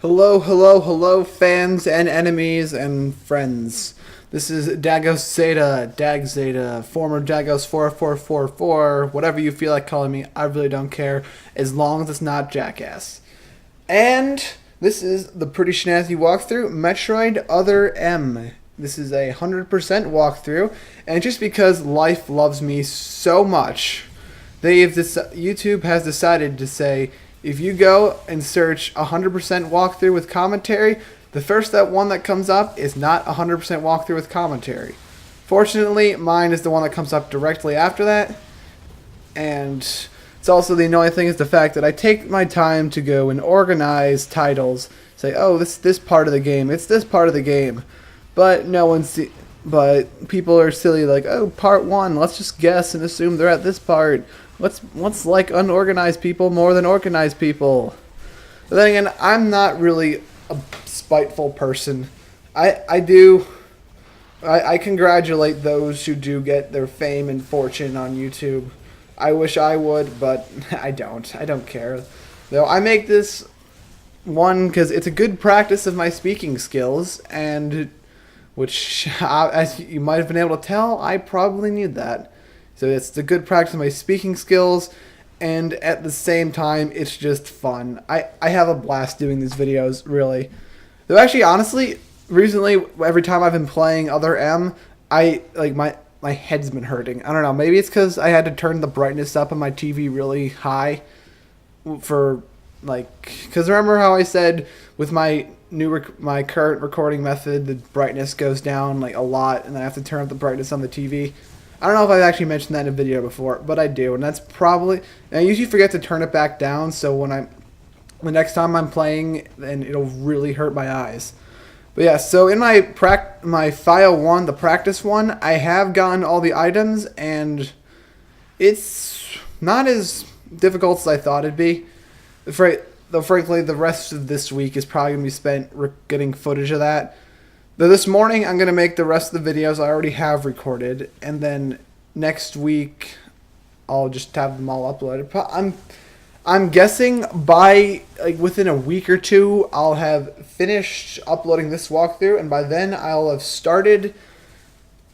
Hello, hello, hello, fans and enemies and friends. This is Dagos Zeta, Dag Zeta, former Dagos 4444, whatever you feel like calling me, I really don't care, as long as it's not Jackass. And this is the pretty snazzy walkthrough, Metroid Other M. This is a 100% walkthrough, and just because life loves me so much, YouTube has decided to say, if you go and search 100% walkthrough with commentary, the first one that comes up is not 100% walkthrough with commentary. Fortunately, mine is the one that comes up directly after that. And it's also the annoying thing is the fact that I take my time to go and organize titles. Say, oh, this part of the game. It's this part of the game. But but people are silly like, oh, part 1, let's just guess and assume they're at this part. What's like unorganized people more than organized people? But then again, I'm not really a spiteful person. I congratulate those who do get their fame and fortune on YouTube. I wish I would, but I don't. I don't care. Though I make this one because it's a good practice of my speaking skills, and which, as you might have been able to tell, I probably need that. So it's the good practice of my speaking skills, and at the same time, it's just fun. I have a blast doing these videos, really. Though actually, honestly, recently, every time I've been playing Other M, my head's been hurting. I don't know, maybe it's because I had to turn the brightness up on my TV really high for, because remember how I said with my my current recording method, the brightness goes down, a lot, and then I have to turn up the brightness on the TV? I don't know if I've actually mentioned that in a video before, but I do, and that's probably... And I usually forget to turn it back down, so the next time I'm playing, then it'll really hurt my eyes. But yeah, so in my file 1, the practice one, I have gotten all the items, and it's not as difficult as I thought it'd be. Though frankly, the rest of this week is probably going to be spent getting footage of that. Though this morning, I'm going to make the rest of the videos I already have recorded, and then next week, I'll just have them all uploaded. I'm guessing by, within a week or two, I'll have finished uploading this walkthrough, and by then, I'll have started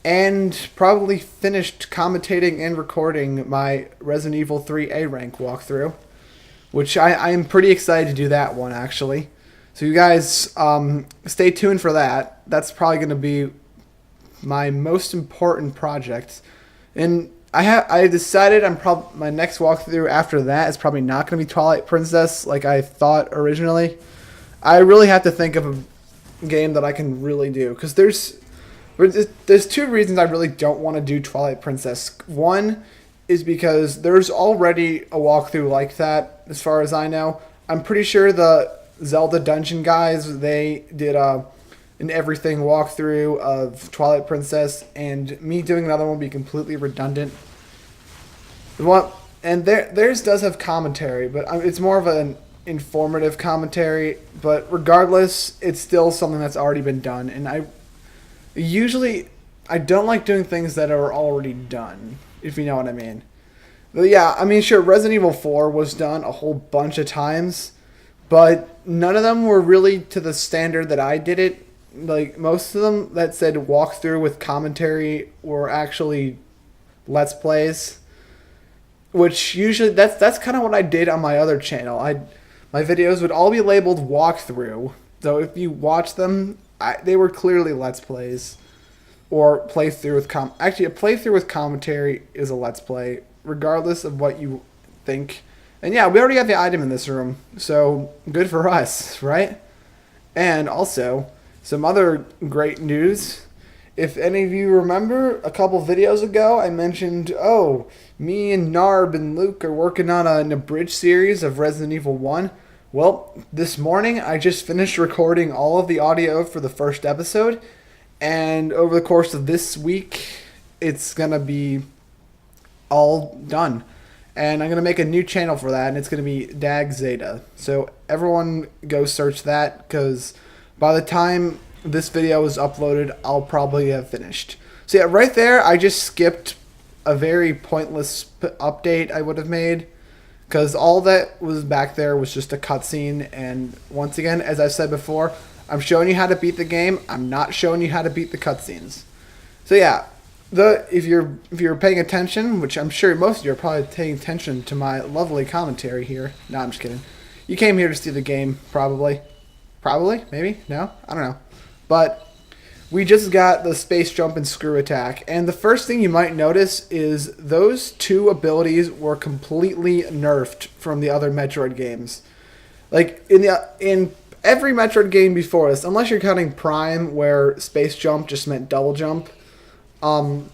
and probably finished commentating and recording my Resident Evil 3 A rank walkthrough, which I am pretty excited to do that one, actually. So you guys, stay tuned for that. That's probably going to be my most important project. And I decided my next walkthrough after that is probably not going to be Twilight Princess like I thought originally. I really have to think of a game that I can really do, because there's 2 reasons I really don't want to do Twilight Princess. One is because there's already a walkthrough like that, as far as I know. I'm pretty sure the Zelda Dungeon guys, they did an everything walkthrough of Twilight Princess, and me doing another one would be completely redundant. And theirs does have commentary, but it's more of an informative commentary. But regardless, it's still something that's already been done, and I don't like doing things that are already done, if you know what I mean. But yeah, I mean, sure, Resident Evil 4 was done a whole bunch of times, but none of them were really to the standard that I did it. Most of them that said walkthrough with commentary were actually Let's Plays, which usually, that's kind of what I did on my other channel. My videos would all be labeled walkthrough, so if you watch them, they were clearly Let's Plays, or playthrough with actually, a playthrough with commentary is a Let's Play, regardless of what you think. And yeah, we already have the item in this room, so good for us, right? And also, some other great news. If any of you remember, a couple videos ago, I mentioned, oh, me and Narb and Luke are working on an abridged series of Resident Evil 1. Well, this morning, I just finished recording all of the audio for the first episode, and over the course of this week, it's going to be all done. And I'm going to make a new channel for that, and it's going to be Dag Zeta. So everyone go search that, because by the time this video is uploaded, I'll probably have finished. So yeah, right there, I just skipped a very pointless update I would have made. because all that was back there was just a cutscene. And once again, as I said before, I'm showing you how to beat the game. I'm not showing you how to beat the cutscenes. So yeah, if you're paying attention, which I'm sure most of you are probably paying attention to my lovely commentary here. No, I'm just kidding. You came here to see the game, probably. Probably? Maybe? No? I don't know. But we just got the space jump and screw attack. And the first thing you might notice is those two abilities were completely nerfed from the other Metroid games. Like, in every Metroid game before this, unless you're counting Prime, where space jump just meant double jump, the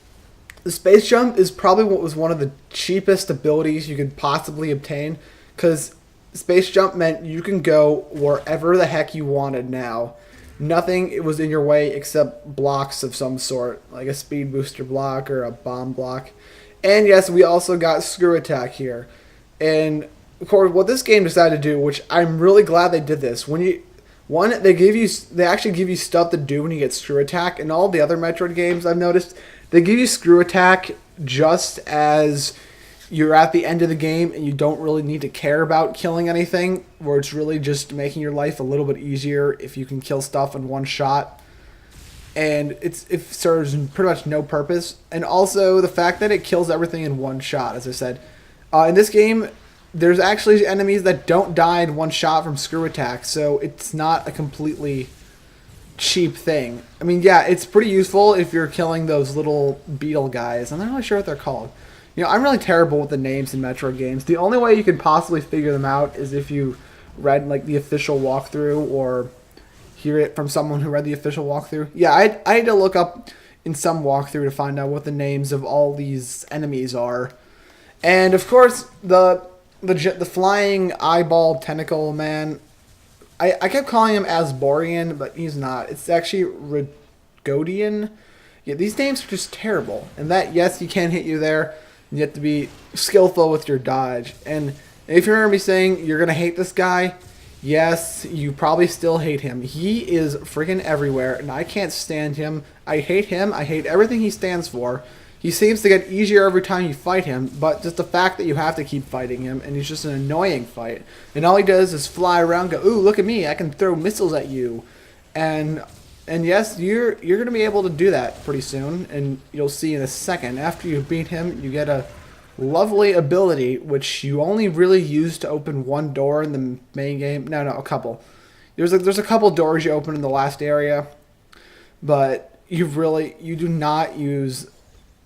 space jump is probably what was one of the cheapest abilities you could possibly obtain, because space jump meant you can go wherever the heck you wanted now. Nothing it was in your way except blocks of some sort, like a speed booster block or a bomb block. And yes, we also got screw attack here. And of course, what this game decided to do, which I'm really glad they did this, they actually give you stuff to do when you get screw attack. In all the other Metroid games I've noticed, they give you screw attack just as you're at the end of the game and you don't really need to care about killing anything, where it's really just making your life a little bit easier if you can kill stuff in one shot. And it serves pretty much no purpose. And also the fact that it kills everything in one shot, as I said. In this game, there's actually enemies that don't die in one shot from screw attack, so it's not a completely cheap thing. I mean, yeah, it's pretty useful if you're killing those little beetle guys. I'm not really sure what they're called. You know, I'm really terrible with the names in Metroid games. The only way you can possibly figure them out is if you read, like, the official walkthrough or hear it from someone who read the official walkthrough. Yeah, I had to look up in some walkthrough to find out what the names of all these enemies are. And, of course, the flying eyeball tentacle man, I kept calling him Asborian, but he's not. It's actually Rigodian. Yeah, these names are just terrible. And that, yes, he can hit you there. You have to be skillful with your dodge. And if you remember me saying you're going to hate this guy, yes, you probably still hate him. He is freaking everywhere, and I can't stand him. I hate him. I hate everything he stands for. He seems to get easier every time you fight him, but just the fact that you have to keep fighting him, and he's just an annoying fight. And all he does is fly around, go, ooh, look at me, I can throw missiles at you. And yes, you're going to be able to do that pretty soon, and you'll see in a second. After you beat him, you get a lovely ability, which you only really use to open one door in the main game. No, a couple. There's a couple doors you open in the last area, but you do not use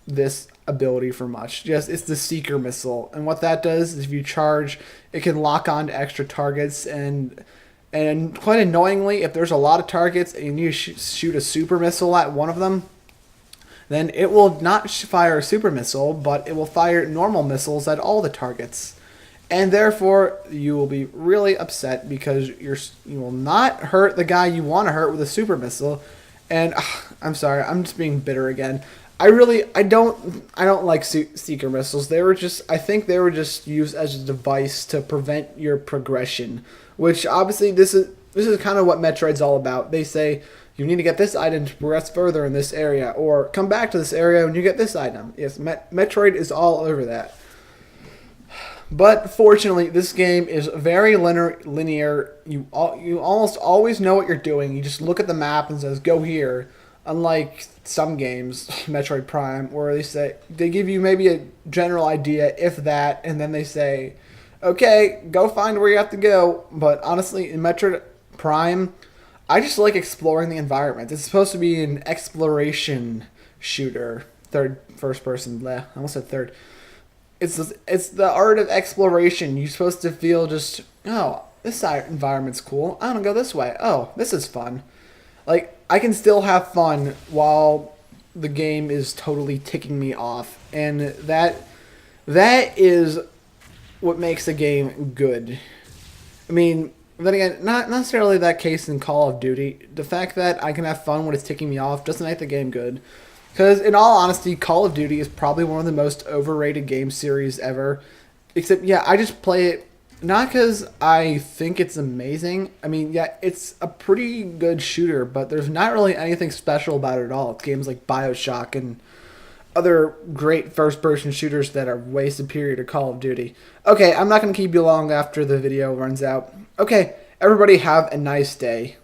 this ability for much. It's the Seeker Missile, and what that does is if you charge, it can lock on to extra targets, and quite annoyingly, if there's a lot of targets and you need to shoot a super missile at one of them, then it will not fire a super missile, but it will fire normal missiles at all the targets. And therefore, you will be really upset because you will not hurt the guy you want to hurt with a super missile. And I'm sorry, I'm just being bitter again. I don't like Seeker missiles. I think they were just used as a device to prevent your progression, which obviously this is kind of what Metroid's all about. They say you need to get this item to progress further in this area, or come back to this area when you get this item. Yes, Metroid is all over that. But fortunately, this game is very linear. You almost always know what you're doing. You just look at the map and says, go here. Unlike some games, Metroid Prime, where they give you maybe a general idea, if that, and then they say, okay, go find where you have to go. But honestly, in Metroid Prime, I just like exploring the environment. It's supposed to be an exploration shooter. First person, I almost said third. It's the art of exploration. You're supposed to feel just, oh, this environment's cool. I want to go this way. Oh, this is fun. Like, I can still have fun while the game is totally ticking me off. And that is what makes a game good. I mean, then again, not necessarily that case in Call of Duty. The fact that I can have fun when it's ticking me off doesn't make the game good. Because, in all honesty, Call of Duty is probably one of the most overrated game series ever. Except, yeah, I just play it not because I think it's amazing. I mean, yeah, it's a pretty good shooter, but there's not really anything special about it at all. It's games like BioShock and other great first-person shooters that are way superior to Call of Duty. Okay, I'm not going to keep you long after the video runs out. Okay, everybody have a nice day.